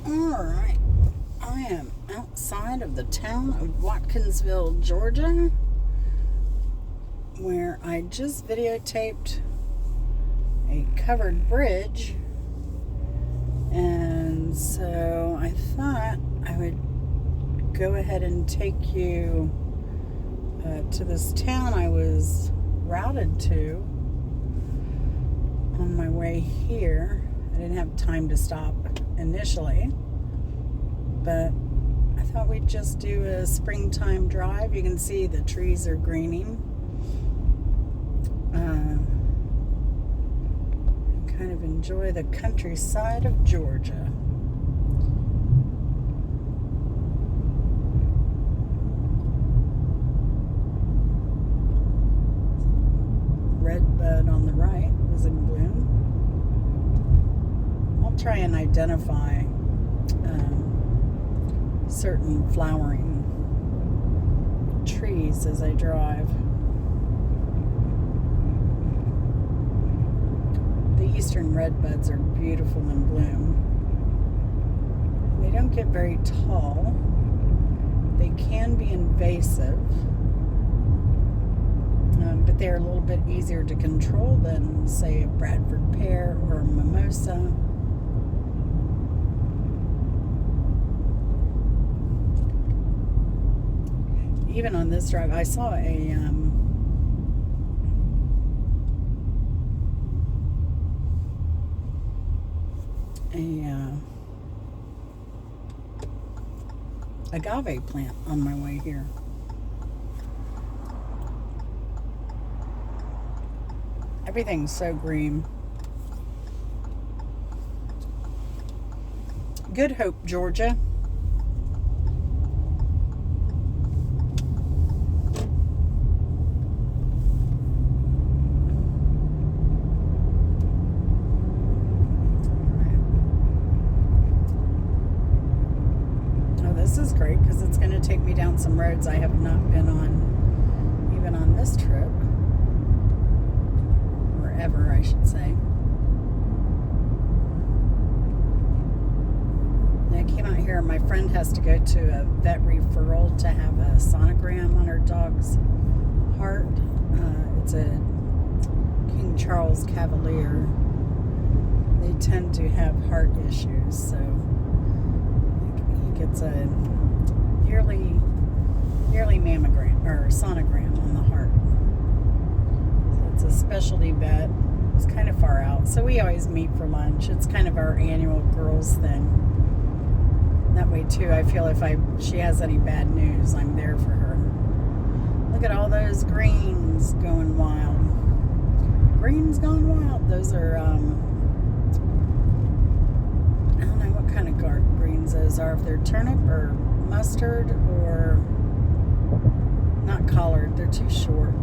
Alright, I am outside of the town of Watkinsville, Georgia, where I just videotaped a covered bridge, and so I thought I would go ahead and take you to this town I was routed to on my way here. I didn't have time to stop initially, but I thought we'd just do a springtime drive. You can see the trees are greening. And kind of enjoy the countryside of Georgia. Red bud on the right was in bloom. I'll try and identify certain flowering trees as I drive. The eastern redbuds are beautiful in bloom. They don't get very tall. They can be invasive, but they're a little bit easier to control than, say, a Bradford pear or a mimosa. Even on this drive, I saw a agave plant on my way here. Everything's so green. Good Hope, Georgia. This is great because it's going to take me down some roads I have not been on, even on this trip, or ever, I should say. I came out here, my friend has to go to a vet referral to have a sonogram on her dog's heart. It's a King Charles Cavalier. They tend to have heart issues, so gets a yearly mammogram or sonogram on the heart. So it's a specialty vet. It's kind of far out, so we always meet for lunch. It's kind of our annual girls thing. That way too, I feel if she has any bad news, I'm there for her. Look at all those greens going wild. Greens gone wild. Those are I don't know what kind of greens those are, if they're turnip or mustard or not collard, they're too short.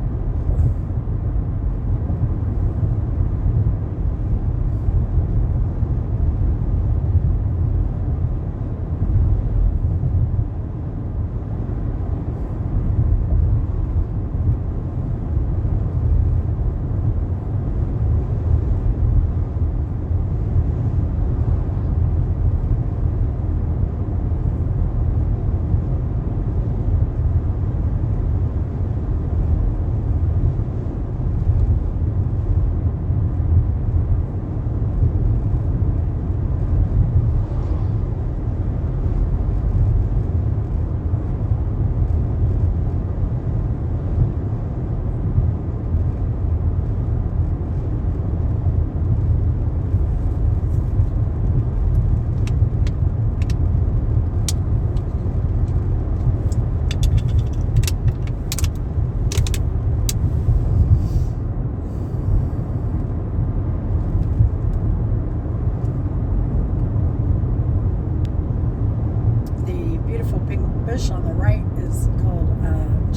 On the right is called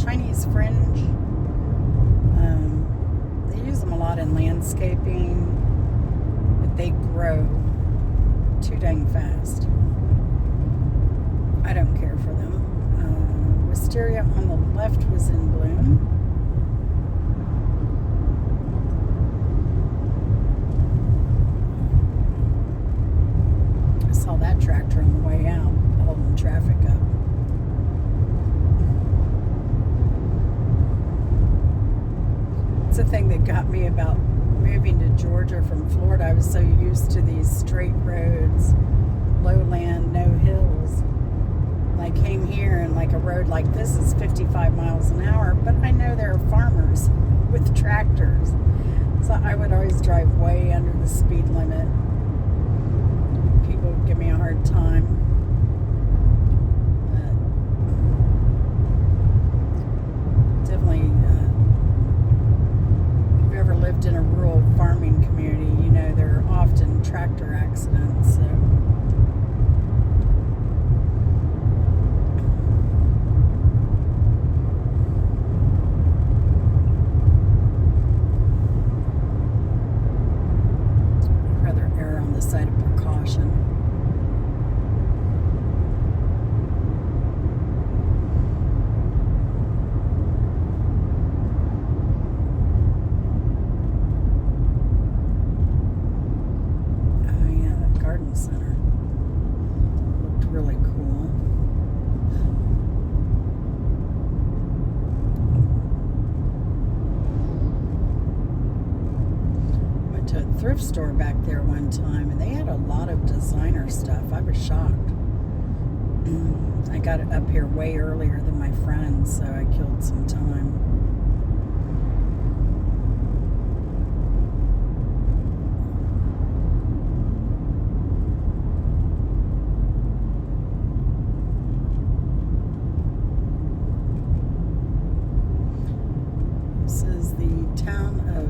Chinese fringe. They use them a lot in landscaping, but they grow too dang fast. I don't care for them. Wisteria on the left was in bloom. I saw that tractor on the was so used to these straight roads, lowland, no hills. And I came here and like a road like this is 55 miles an hour, but I know there are farmers with tractors. So I would always drive way under the speed limit. People would give me a hard time. But definitely, if you've ever lived in a rural farming community, you know there are often tractor accidents. So. Side of precaution. Oh yeah, that garden center looked really cool. Went to a thrift store back there one time, and they had a lot of designer stuff. I was shocked. I got it up here way earlier than my friends, so I killed some time. This is the town of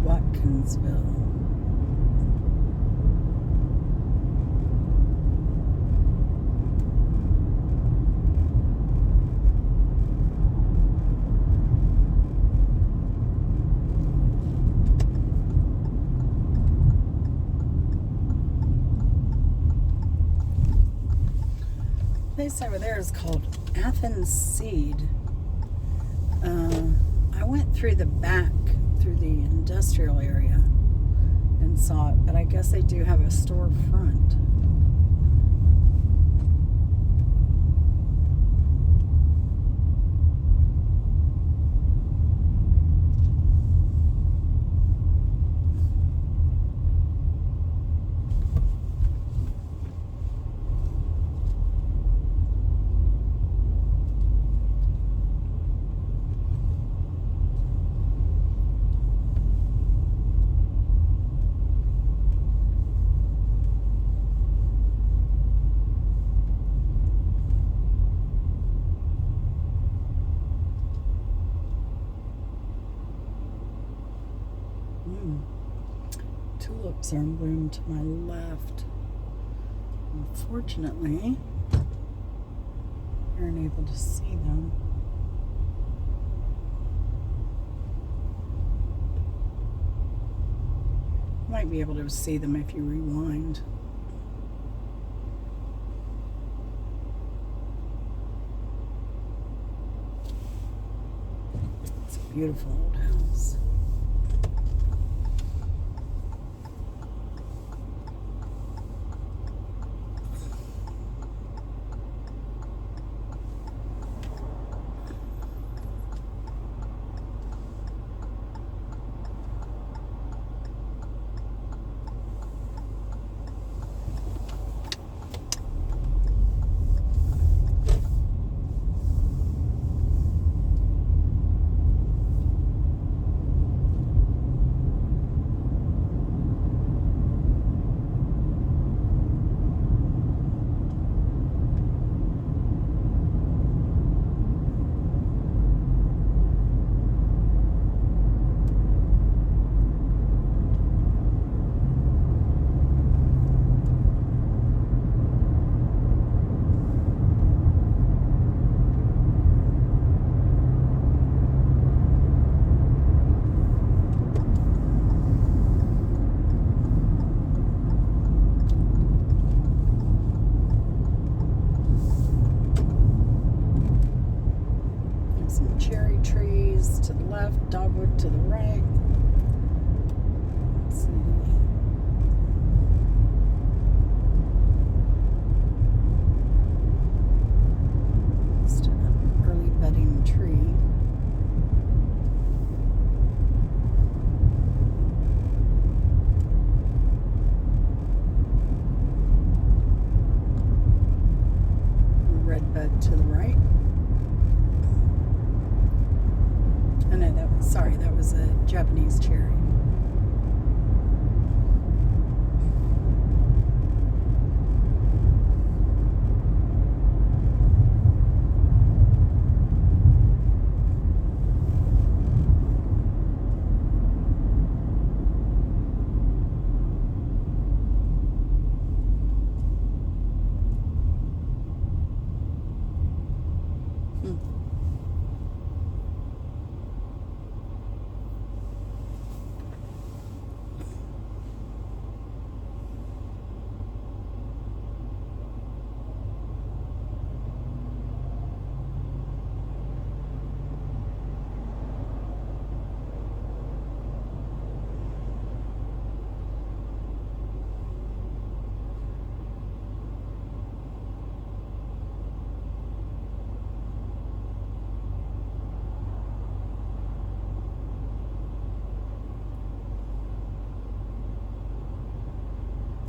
Watkinsville. Place over there is called Athens Seed. I went through the back, through the industrial area, and saw it, but I guess they do have a storefront. Tulips are in bloom to my left. Unfortunately, you're unable to see them. You might be able to see them if you rewind. It's a beautiful old house.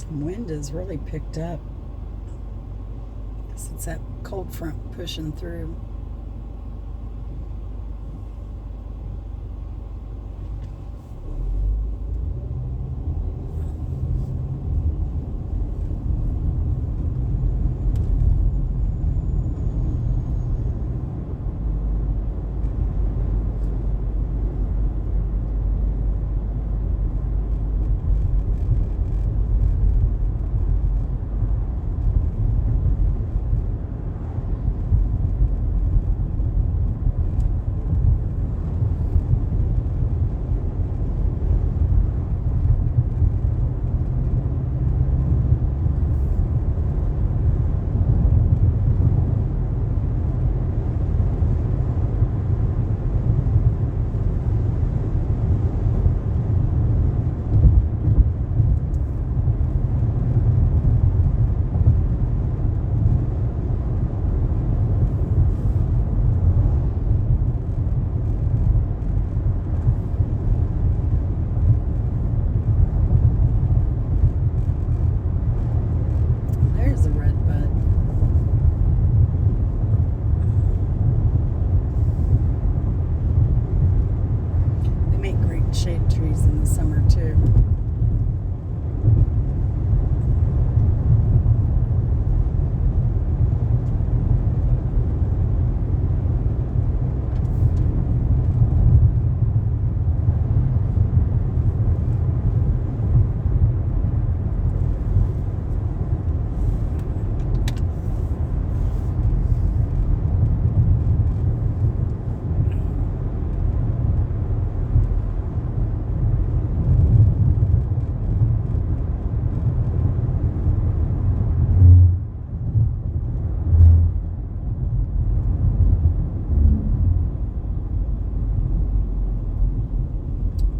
Wind has really picked up. Guess it's that cold front pushing through. Shade trees in the summer too.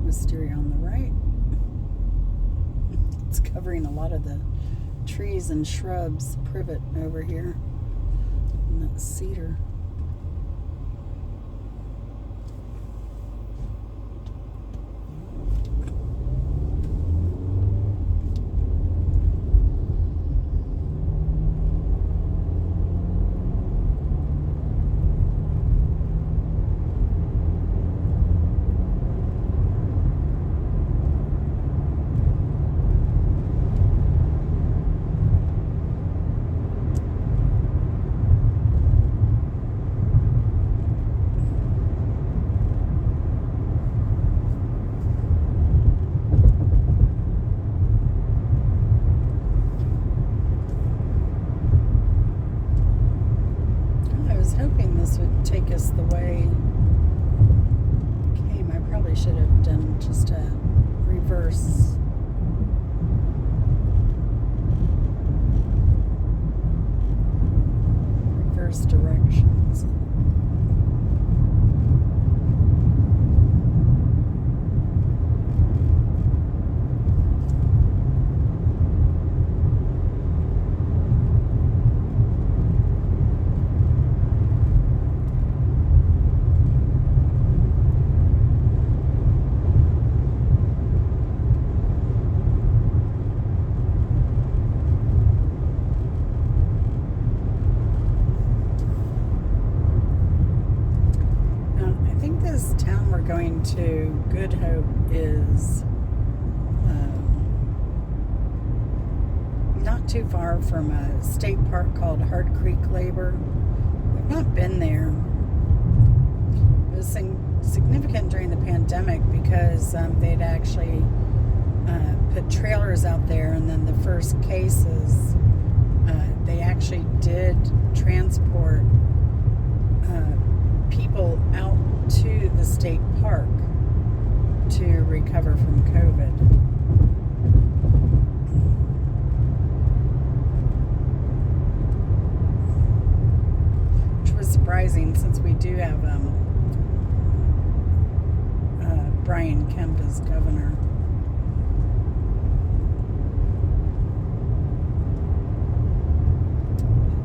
Wisteria on the right. It's covering a lot of the trees and shrubs, privet over here, and that cedar. Hoping this would take us the way it came. I probably should have done just a reverse. Reverse directions. This town we're going to, Good Hope, is not too far from a state park called Hard Creek Labor. We've not been there. It was significant during the pandemic because they'd actually put trailers out there, and then the first cases, they actually did transport people out to the state park to recover from COVID. Which was surprising since we do have Brian Kemp as governor.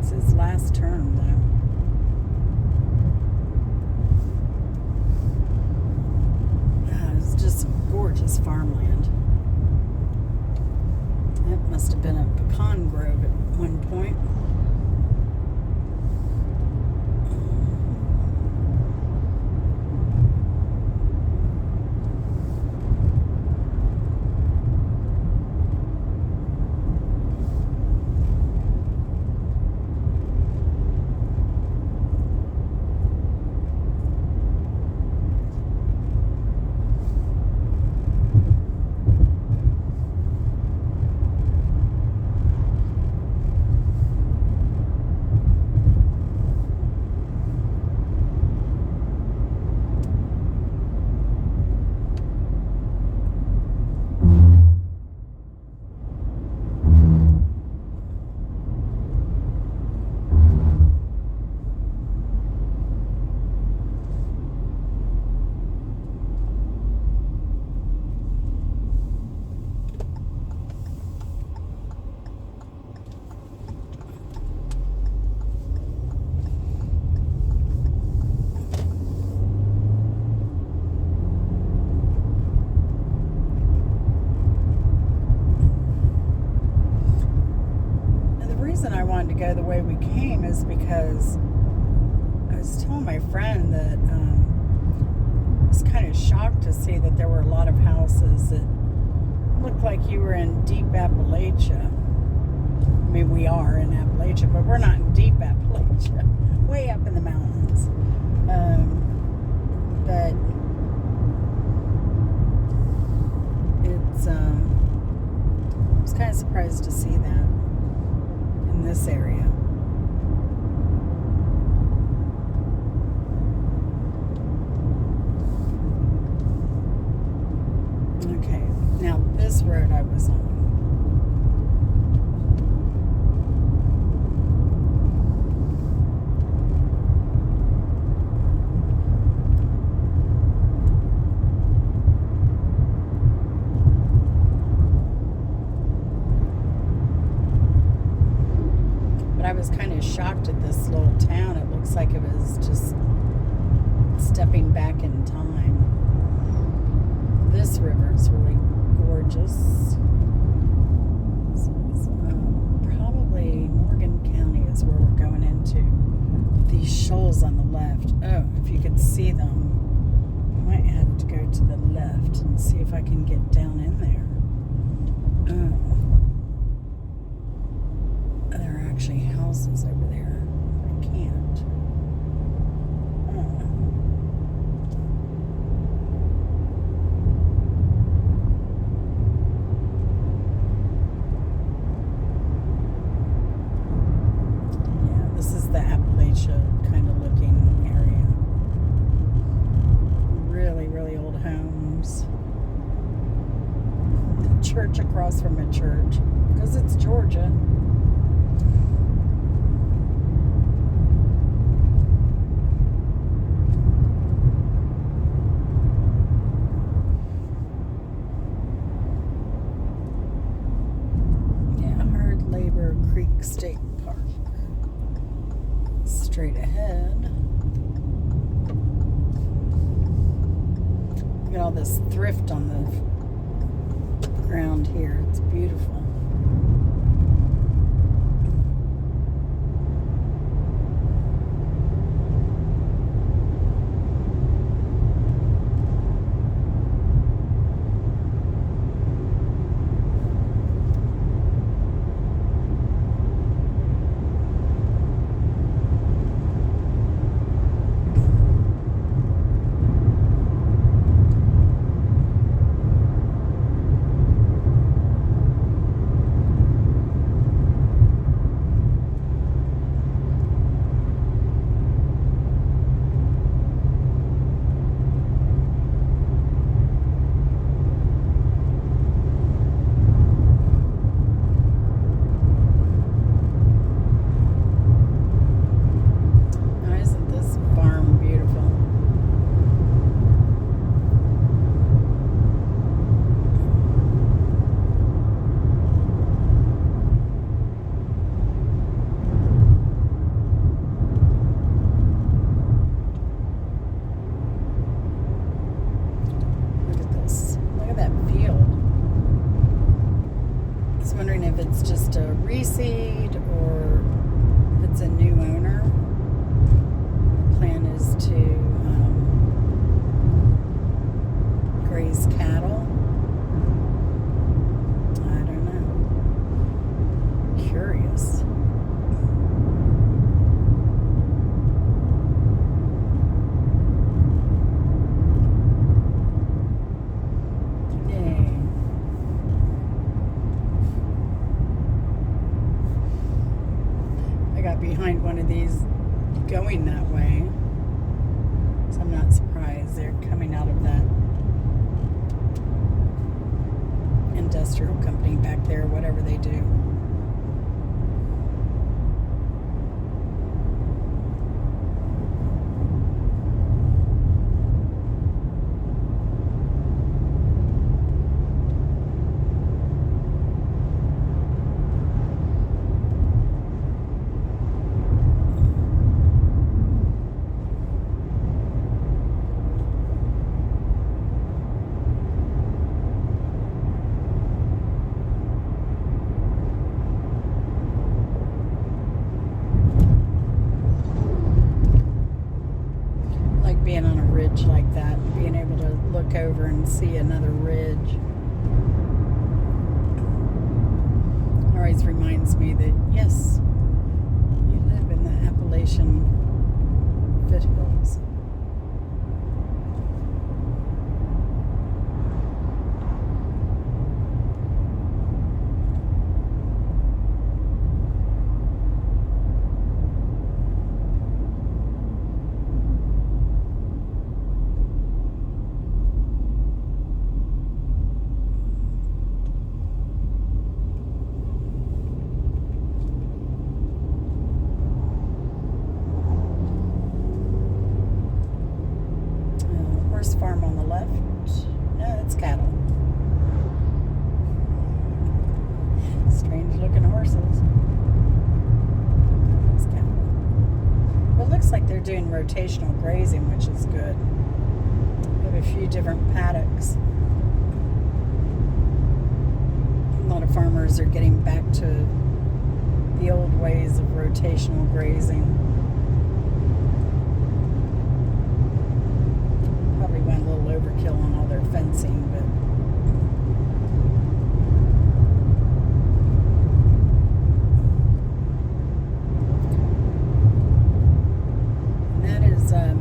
It's his last term though. Just gorgeous farmland. It must have wanted to go the way we came is because I was telling my friend that I was kind of shocked to see that there were a lot of houses that looked like you were in deep Appalachia. I mean, we are in Appalachia, but we're not in deep Appalachia. Way up in the mountains. But it's, I was kind of surprised to see that in this area. Okay, now this road I was on. I was kind of shocked at this little town. It looks like it was just stepping back in time. This river is really gorgeous. This is, probably Morgan County is where we're going into. These shoals on the left. Oh, if you could see them, I might have to go to the left and see if I can get down in there. Oh. There are actually houses over there. I can't. Oh. Yeah, this is the Appalachia kind of looking area. Really, really old homes. The church across from a church, because it's Georgia. Creek State Park. Straight ahead. Look at all this thrift on the ground here. It's beautiful. Just a reseed or if it's a new owner. The plan is to graze cattle. I don't know. Curious. Behind one of these going that way, so I'm not surprised they're coming out of that industrial company back there, whatever they do. rotational grazing, which is good. We have a few different paddocks. A lot of farmers are getting back to the old ways of rotational grazing. Probably went a little overkill on all their fencing, but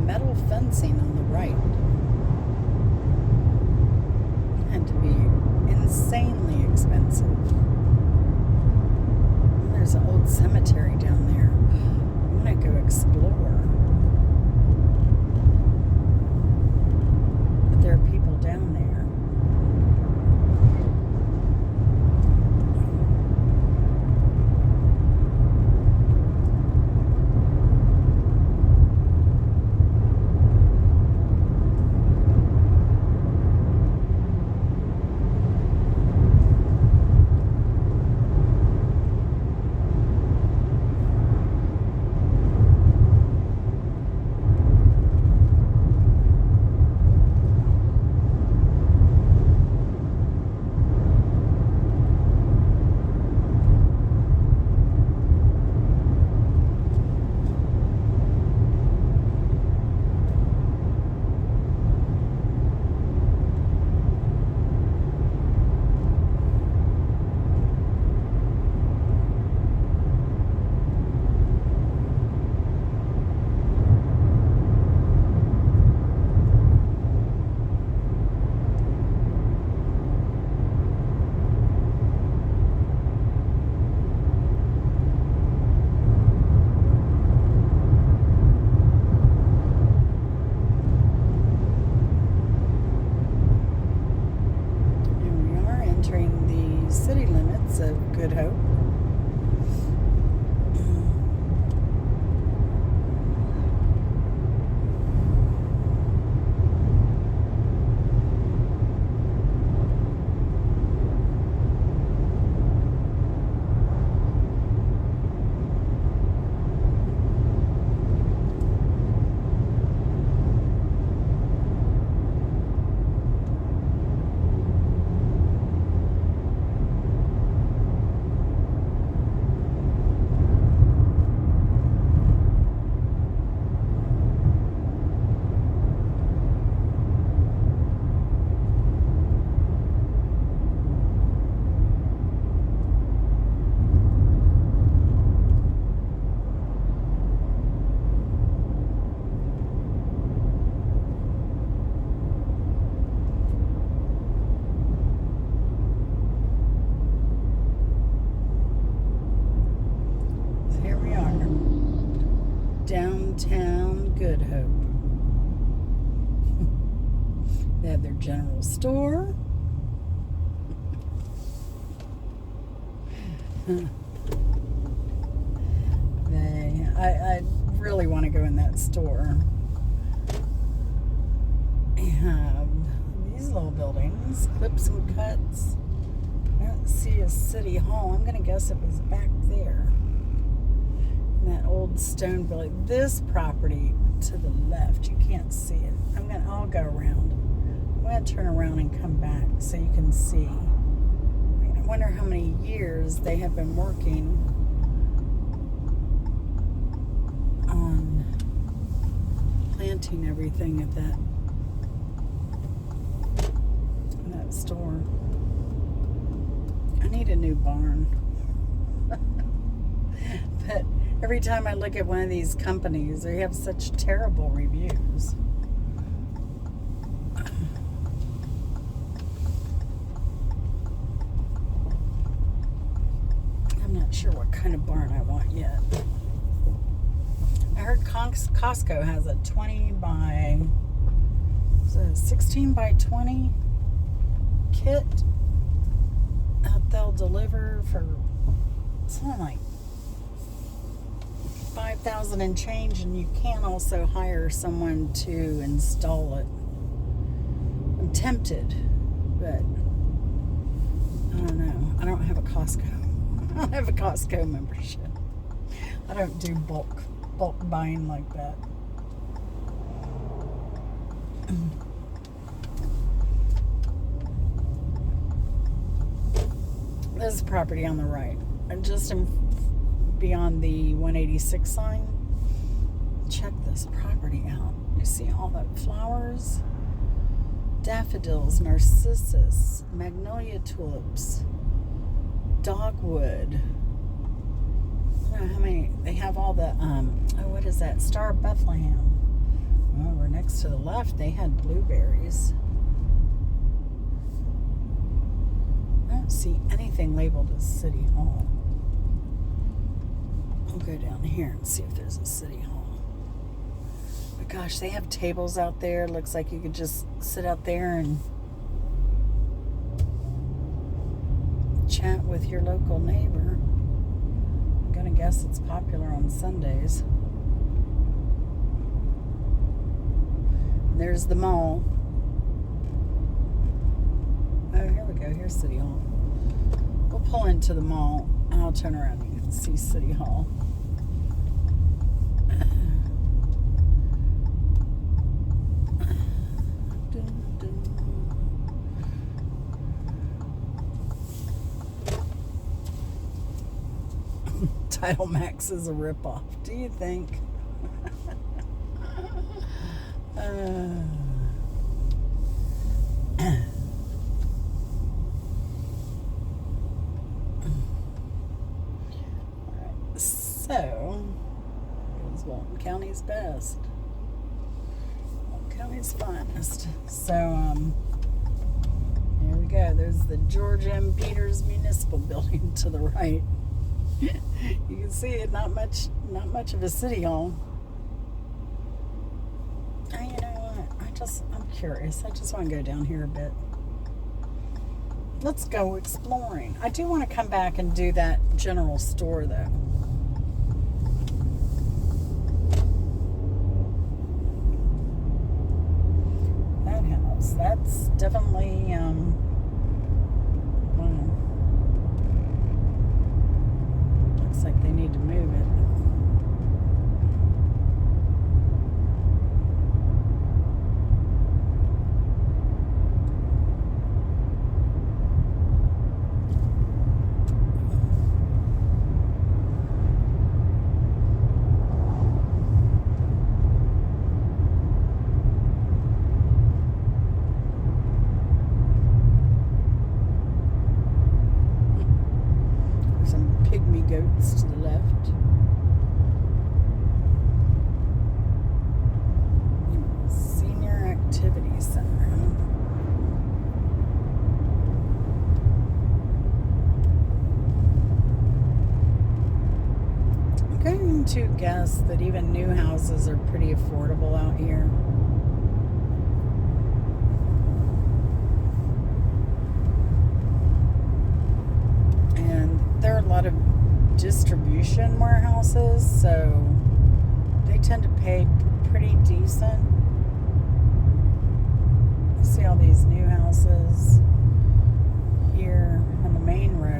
metal fencing on the right. Had to be insanely expensive. There's an old cemetery down there. I want to go explore. But there are people down there. City limits of Good Hope. Downtown Good Hope. They have their general store. I really want to go in that store. They have these little buildings, clips and cuts. I don't see a city hall. I'm going to guess it was back there. That old stone building. This property to the left, you can't see it. I'll go around. I'm gonna turn around and come back so you can see. I wonder how many years they have been working on planting everything at that store. I need a new barn. But every time I look at one of these companies, they have such terrible reviews. I'm not sure what kind of barn I want yet. I heard Costco has a 16 by 20 kit that they'll deliver for something like $5,000 and change, and you can also hire someone to install it. I'm tempted, but I don't know. I don't have a Costco. I don't have a Costco membership. I don't do bulk buying like that. This is property on the right. And just beyond the 186 sign. Check this property out. You see all the flowers? Daffodils, narcissus, magnolia tulips, dogwood. I don't know how many. They have all the, what is that? Star of Bethlehem. Over next to the left, they had blueberries. I don't see anything labeled as City Hall. I'll go down here and see if there's a City Hall. But gosh, they have tables out there. Looks like you could just sit out there and chat with your local neighbor. I'm gonna guess it's popular on Sundays. There's the mall. Oh, here we go. Here's City Hall. We'll pull into the mall and I'll turn around and you can see City Hall. Title Max is a ripoff. Do you think? Alright, so it was Walton County's best. Walton County's finest. So, here we go. There's the George M. Peters Municipal Building to the right. You can see it, not much of a city hall. You know what? I'm curious. I just want to go down here a bit. Let's go exploring. I do want to come back and do that general store though. That house, that's definitely looks like they need to move it. Goats to the left. Senior Activity Center. I'm going to guess that even new houses are pretty affordable out here. And there are a lot of distribution warehouses, so they tend to pay pretty decent. You see all these new houses here on the main road.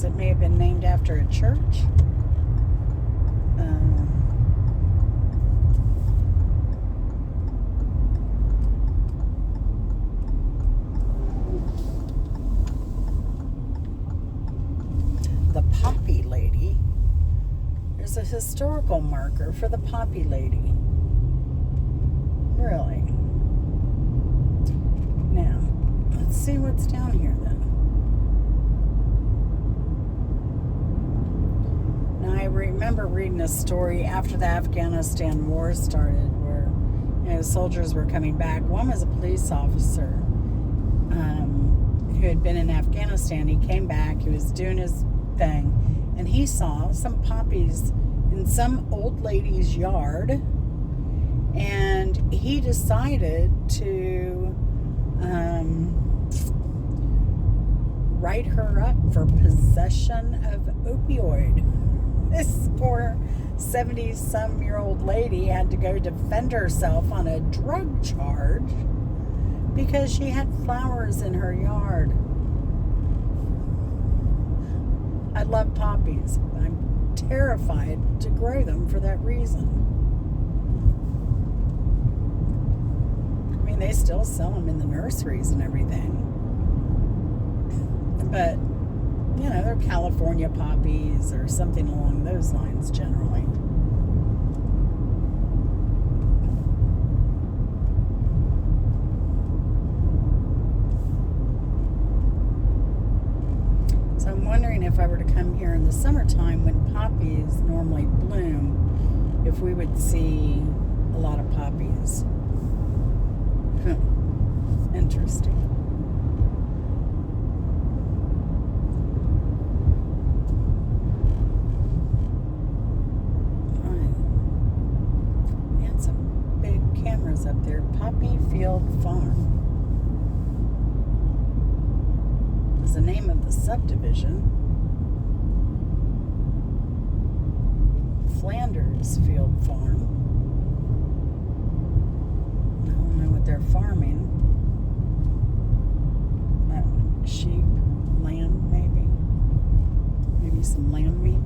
It may have been named after a church. The Poppy Lady. There's a historical marker for the Poppy Lady. Really? Now, let's see what's down here then. I remember reading a story after the Afghanistan war started where, soldiers were coming back. One was a police officer who had been in Afghanistan. He came back. He was doing his thing. and he saw some poppies in some old lady's yard, and he decided to write her up for possession of opioid. This poor 70-some-year-old lady had to go defend herself on a drug charge because she had flowers in her yard. I love poppies. I'm terrified to grow them for that reason. I mean, they still sell them in the nurseries and everything. But, you know, they're California poppies or something along those lines generally. So I'm wondering if I were to come here in the summertime when poppies normally bloom, if we would see a lot of poppies. Interesting. Up there, Poppy Field Farm is the name of the subdivision. Flanders Field Farm. I don't know what they're farming. Sheep, lamb, maybe some lamb meat.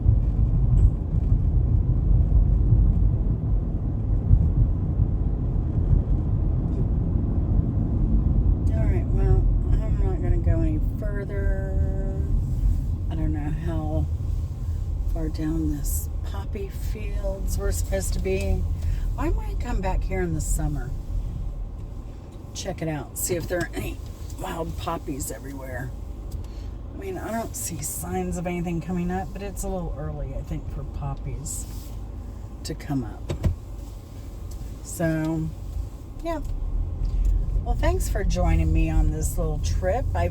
I don't know how far down this poppy fields we're supposed to be. I might come back here in the summer. Check it out. See if there are any wild poppies everywhere. I mean, I don't see signs of anything coming up, but it's a little early, I think, for poppies to come up. So, yeah. Well, thanks for joining me on this little trip. I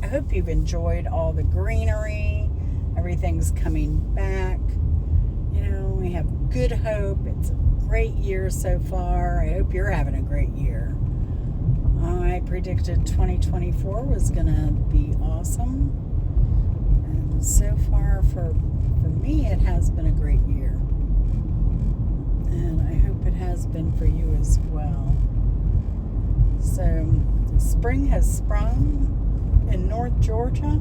hope you've enjoyed all the greenery. Everything's coming back. You know, we have good hope. It's a great year so far. I hope you're having a great year. I predicted 2024 was going to be awesome. And so far, for me, it has been a great year. And I hope it has been for you as well. So, spring has sprung in North Georgia,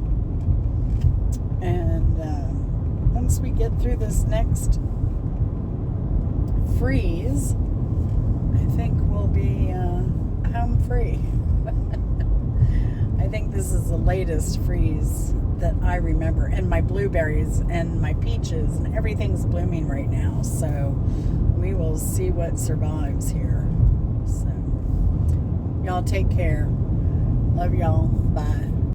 and once we get through this next freeze, I think we'll be home free. I think this is the latest freeze that I remember, and my blueberries and my peaches and everything's blooming right now, so we will see what survives here. So, y'all take care. Love y'all. Bye.